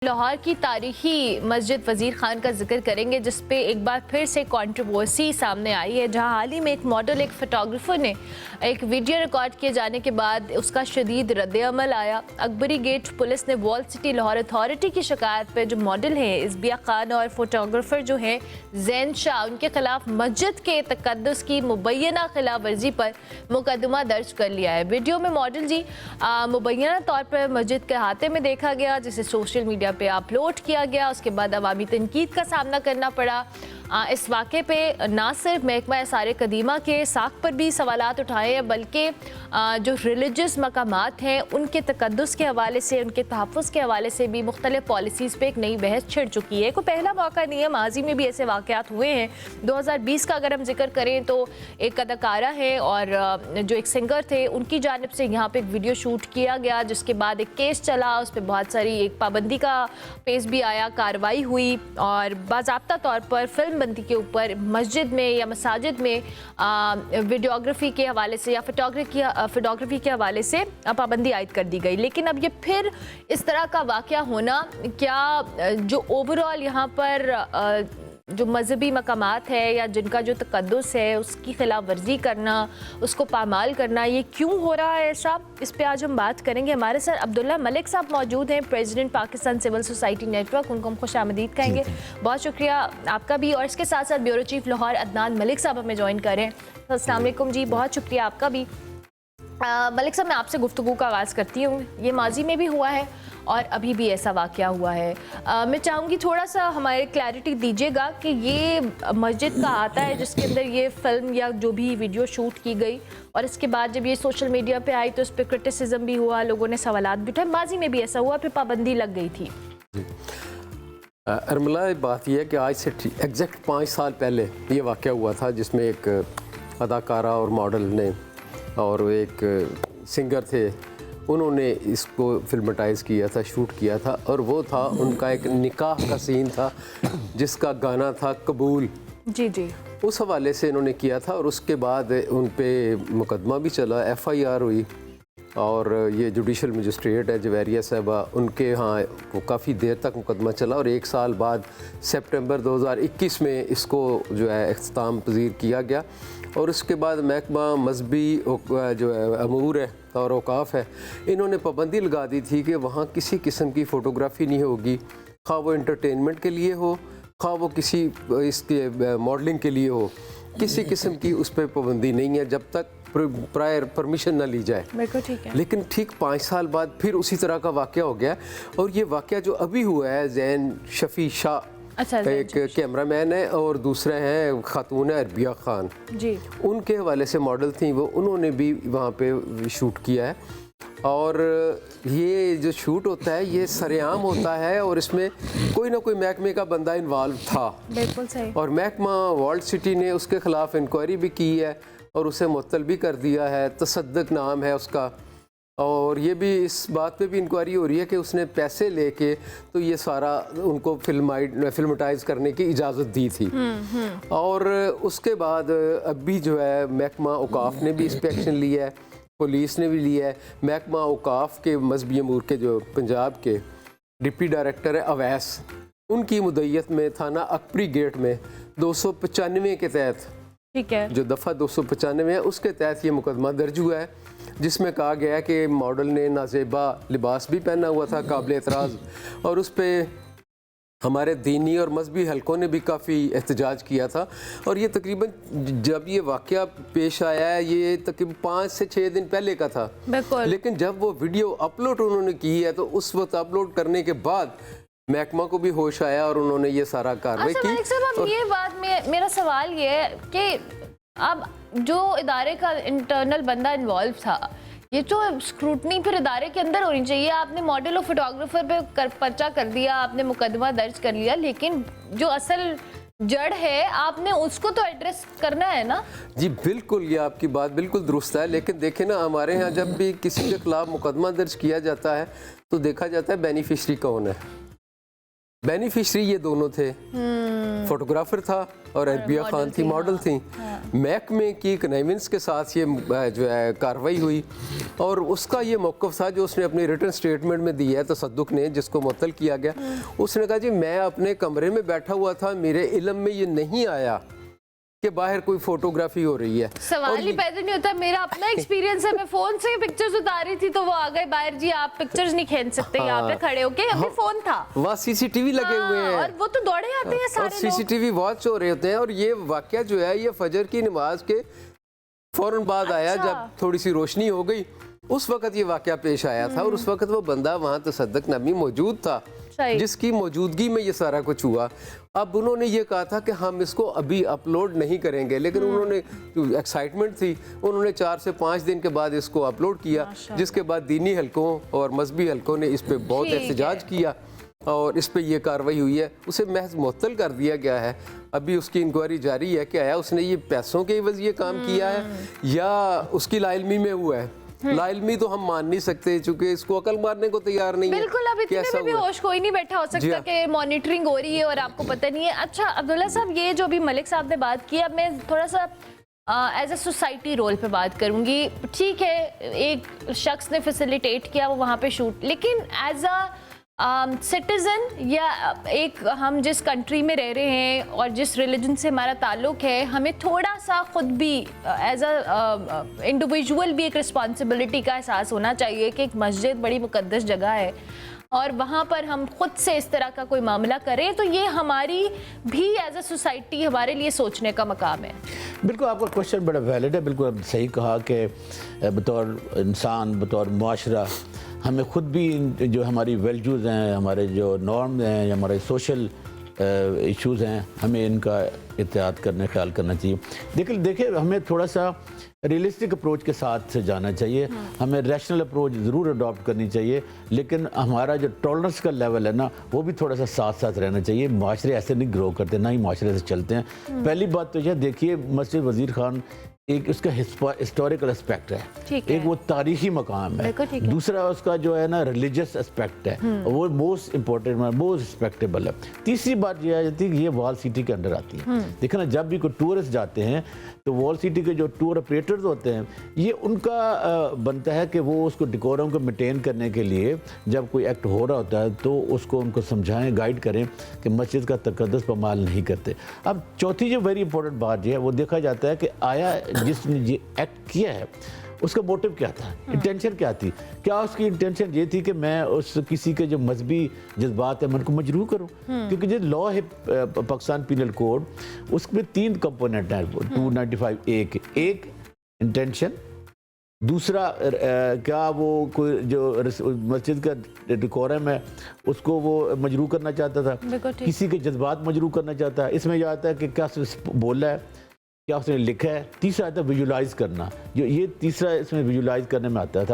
लाहौर की तारीखी मस्जिद वज़ीर खान का जिक्र करेंगे, जिस पे एक बार फिर से कंट्रोवर्सी सामने आई है, जहां हाल ही में एक मॉडल, एक फोटोग्राफर ने एक वीडियो रिकॉर्ड किए जाने के बाद उसका शदीद रद्द-ए-अमल आया। अकबरी गेट पुलिस ने वॉल सिटी लाहौर अथॉरिटी की शिकायत पर जो मॉडल हैं इज़बिया खान और फोटोग्राफर जो हैं जैन शाह, उनके खिलाफ मस्जिद के तकद्दुस की मुबैना खिलाफ वर्जी पर मुकदमा दर्ज कर लिया है। वीडियो में मॉडल जी मुबैना तौर पर मस्जिद के अहाते में देखा गया, जिसे सोशल मीडिया पे अपलोड किया गया। उसके बाद अवामी तनकीद का सामना करना पड़ा। इस वाक़े पे ना सिर्फ महकमा आसार कदीमा के साख पर भी सवालात उठाए हैं, बल्कि जो रिलीजियस मकामात हैं उनके तकद्दुस के हवाले से, उनके तहफ़्फ़ुज़ के हवाले से भी मुख्तलिफ पॉलिसीज़ पे एक नई बहस छिड़ चुकी है। कोई पहला मौका नहीं है, माजी में भी ऐसे वाक़यात हुए हैं। 2020 का अगर हम जिक्र करें तो एक अदाकारा है और जो एक सिंगर थे, उनकी जानिब से यहाँ पर एक वीडियो शूट किया गया, जिसके बाद एक केस चला, उस पर बहुत सारी एक पाबंदी का पेश भी आया, कार्रवाई हुई और बाज़ाब्ता तौर पर फिल्म बंदी के ऊपर मस्जिद में या मसाजिद में वीडियोग्राफी के हवाले से या फोटोग्राफी के हवाले से पाबंदी आयद कर दी गई। लेकिन अब ये फिर इस तरह का वाक़या होना, क्या जो ओवरऑल यहाँ पर जो मजहबी मकामात है या जिनका जो तकद्दुस है उसकी खिलाफ वर्जी करना, उसको पामाल करना, ये क्यों हो रहा है ऐसा, इस पे आज हम बात करेंगे। हमारे साथ अब्दुल्ला मलिक साहब मौजूद हैं, president Pakistan civil society network, उनको हम खुशामदीद कहेंगे। बहुत शुक्रिया आपका भी। और इसके साथ साथ ब्यूरो चीफ लाहौर अदनान मलिक साहब हमें ज्वाइन करें। अस्सलाम वालेकुम जी, बहुत शुक्रिया आपका भी। मलिक साहब, मैं आपसे गुफ्तगू का आगाज़ करती हूँ। ये माजी में भी हुआ है और अभी भी ऐसा वाक़या हुआ है। मैं चाहूँगी थोड़ा सा हमारे क्लैरिटी दीजिएगा कि ये मस्जिद का आता है जिसके अंदर ये फिल्म या जो भी वीडियो शूट की गई, और इसके बाद जब ये सोशल मीडिया पे आई तो इस पर क्रिटिसिज्म भी हुआ, लोगों ने सवालात भी उठाए। माजी में भी ऐसा हुआ, फिर पाबंदी लग गई थी। अरमला, बात यह है कि आज से एग्जैक्ट 5 साल पहले ये वाक़या हुआ था, जिसमें एक अदाकारा और मॉडल ने और एक सिंगर थे, उन्होंने इसको फिल्मेटाइज़ किया था, शूट किया था, और वो था उनका एक निकाह का सीन था जिसका गाना था कबूल। जी जी, उस हवाले से इन्होंने किया था और उसके बाद उन पे मुकदमा भी चला, FIR हुई, और ये जुडिशल मजिस्ट्रेट है जवेरिया साहबा, उनके यहाँ वो काफ़ी देर तक मुकदमा चला और 1 साल बाद सितंबर 2021 में इसको जो है इख्तिताम पजीर किया गया। और उसके बाद महकमा मजहबी जो है अमूर है और औकाफ है, इन्होंने पाबंदी लगा दी थी कि वहाँ किसी किस्म की फ़ोटोग्राफ़ी नहीं होगी, खा वो इंटरटेनमेंट के लिए हो, खा वो किसी इसके मॉडलिंग के लिए हो, किसी किस्म की उस पर पाबंदी नहीं है जब तक प्रायर परमिशन ना ली जाए। बिल्कुल ठीक है। लेकिन ठीक 5 साल बाद फिर उसी तरह का वाक़या हो गया, और ये वाक़या जो अभी हुआ है, जैन शफ़ी शाह, अच्छा, एक कैमरामैन है और दूसरे हैं खातून है अरबिया खान जी, उनके हवाले से मॉडल थी वो, उन्होंने भी वहाँ पे शूट किया है। और ये जो शूट होता है ये सरेआम होता है और इसमें कोई ना कोई महकमे का बंदा इन्वॉल्व था। बिल्कुल सही। और महकमा वॉल सिटी ने उसके ख़िलाफ़ इंक्वायरी भी की है और उसे मुअत्तल भी कर दिया है, तसद्दुक नाम है उसका, और ये भी इस बात पे भी इंक्वायरी हो रही है कि उसने पैसे लेके तो ये सारा उनको फिल्मेटाइज़ करने की इजाज़त दी थी। और उसके बाद अभी जो है महकमा औकाफ ने भी इस पर एक्शन लिया है, पुलिस ने भी लिया है। महकमा औकाफ के मजहबी अमूर के जो पंजाब के डिप्टी डायरेक्टर है अवैस, उनकी मुद्दत में थाना अकबरी गेट में 295 के तहत, ठीक है, जो दफ़ा 295 है उसके तहत ये मुकदमा दर्ज हुआ है, जिसमें कहा गया है कि मॉडल ने नाजेबा लिबास भी पहना हुआ था, काबिल एतराज़, और उस पर हमारे दीनी और मजहबी हलकों ने भी काफ़ी एहतजाज किया था। और ये तकरीबन जब ये वाक़या पेश आया है, ये तकरीबन 5 से 6 दिन पहले का था। लेकिन जब वो वीडियो अपलोड उन्होंने की है तो उस वक्त अपलोड करने के बाद महकमा को भी होश आया और उन्होंने ये सारा कार्रवाई की। अब ये बात में मेरा सवाल ये है कि अब जो इदारे का इंटरनल बंदा इन्वॉल्व था, ये तो स्क्रूटनी फिर इदारे के अंदर होनी चाहिए। आपने मॉडल और फोटोग्राफर पे पर्चा कर दिया, आपने मुकदमा दर्ज कर लिया, लेकिन जो असल जड़ है आपने उसको तो एड्रेस करना है ना। जी बिल्कुल, ये आपकी बात बिल्कुल दुरुस्त है, लेकिन देखें ना, हमारे यहाँ जब भी किसी के खिलाफ मुकदमा दर्ज किया जाता है तो देखा जाता है बेनिफिशरी कौन है। बेनिफिशरी ये दोनों थे, फोटोग्राफर था और अरबिया खान थी, मॉडल थी। महकमे की कन्वेंस के साथ ये जो है कार्रवाई हुई और उसका ये मौक़िफ़ था जो उसने अपनी रिटन स्टेटमेंट में दिया है, तसद्दुक़ ने, जिसको मुअत्तल किया गया। उसने कहा जी मैं अपने कमरे में बैठा हुआ था, मेरे इल्म में ये नहीं आया कि बाहर कोई फोटोग्राफी हो रही है। सवाल ही पैदा नहीं होता। मेरा अपना एक्सपीरियंस है, मैं फोन से पिक्चर्स उतारी थी तो वो आ गए बाहर, जी आप पिक्चर्स नहीं खींच सकते यहाँ पे खड़े होके, अभी फोन था वहाँ सीसीटीवी लगे हुए हैं और वो तो दौड़े आते हैं सारे और सीसीटीवी वॉच हो रहे होते हैं। और ये वाकया जो है ये फजर की नमाज के फौरन बाद आया, जब थोड़ी सी रोशनी हो गई उस वक्त ये वाकया पेश आया था। और उस वक्त वो बंदा वहाँ तसद्दुक़ नबी मौजूद था जिसकी मौजूदगी में ये सारा कुछ हुआ। अब उन्होंने ये कहा था कि हम इसको अभी अपलोड नहीं करेंगे, लेकिन उन्होंने एक्साइटमेंट थी, उन्होंने 4 से 5 दिन के बाद इसको अपलोड किया, जिसके बाद दीनी हलकों और मजहबी हलकों ने इस पर बहुत एहतजाज किया और इस पर यह कार्रवाई हुई है। उसे महज मुअत्तल कर दिया गया है। अभी उसकी इंक्वायरी जारी है कि आया उसने ये पैसों के एवज़ ये काम किया है या उसकी लाइल्मी में हुआ है। लाइल्मी तो हम मान नहीं सकते क्योंकि इसको अकल मारने को तैयार नहीं है। बिल्कुल, अब इतने में भी होश कोई नहीं बैठा हो सकता कि मॉनिटरिंग हो रही है और आपको पता नहीं है। अच्छा अब्दुल्ला साहब, ये जो अभी मलिक साहब ने बात की, अब मैं थोड़ा सा एज ए सोसाइटी रोल पे बात करूंगी। ठीक है, एक शख्स ने फैसिलिटेट किया, वो वहाँ पे शूट, लेकिन एज अ सिटीज़न या एक हम जिस कंट्री में रह रहे हैं और जिस रिलीजन से हमारा ताल्लुक़ है, हमें थोड़ा सा ख़ुद भी एज अ इंडिविजुअल भी एक रिस्पॉन्सिबिलिटी का एहसास होना चाहिए कि एक मस्जिद बड़ी मुक़द्दस जगह है और वहाँ पर हम खुद से इस तरह का कोई मामला करें तो ये हमारी भी एज अ सोसाइटी हमारे लिए सोचने का मकाम है। बिल्कुल, आपका क्वेश्चन बड़ा वैलिड है। बिल्कुल आप सही कहा कि बतौर इंसान, बतौर मुआशरा, हमें ख़ुद भी जो हमारी वैल्यूज़ हैं, हमारे जो नॉर्म हैं, हमारे सोशल इश्यूज़ हैं, हमें इनका एहतियात करने ख्याल करना चाहिए। देखिए हमें थोड़ा सा रियलिस्टिक अप्रोच के साथ से जाना चाहिए। हमें रैशनल अप्रोच ज़रूर अडॉप्ट करनी चाहिए, लेकिन हमारा जो टॉलरेंस का लेवल है ना, वो भी थोड़ा सा साथ साथ रहना चाहिए। माशरे ऐसे नहीं ग्रो करते, ना ही माशरे से चलते हैं। पहली बात तो यह देखिए, मस्जिद वज़ीर खान एक उसका हिस्टोरिकल एस्पेक्ट है, एक वो तारीखी मकाम है, दूसरा उसका जो है ना रिलीजियस एस्पेक्ट है, वो मोस्ट इम्पोर्टेंट, मोस्ट रिस्पेक्टेबल है। तीसरी बात यह आ जाती है कि ये वॉल सिटी के अंडर आती है। देखो ना, जब भी कोई टूरिस्ट जाते हैं तो वॉल सिटी के जो टूर ऑपरेटर्स होते हैं, ये उनका बनता है कि वो उसको डिकोरम को मेंटेन करने के लिए जब कोई एक्ट हो रहा होता है तो उसको उनको समझाएं, गाइड करें कि मस्जिद का तकद्दुस पामाल नहीं करते। अब चौथी जो वेरी इंपॉर्टेंट बात जो है, वो देखा जाता है कि आया जिसने ये एक्ट किया है उसका मोटिव क्या था, इंटेंशन क्या थी। क्या उसकी इंटेंशन ये थी कि मैं उस किसी के जो मजहबी जज्बात है मैं उनको मजरूह करूं, क्योंकि जो लॉ है पाकिस्तान पीनल कोड, उसमें 3 कंपोनेंट हैं 295A के। एक इंटेंशन, दूसरा क्या वो कोई जो मस्जिद का डिकोरम है उसको वो मजरूह करना चाहता था, किसी के जज्बात मजरूह करना चाहता है। इसमें यह आता है कि क्या बोला है, क्या उसने लिखा है। तीसरा आता है विजुलाइज करना, जो ये तीसरा इसमें विजुलाइज करने में आता था।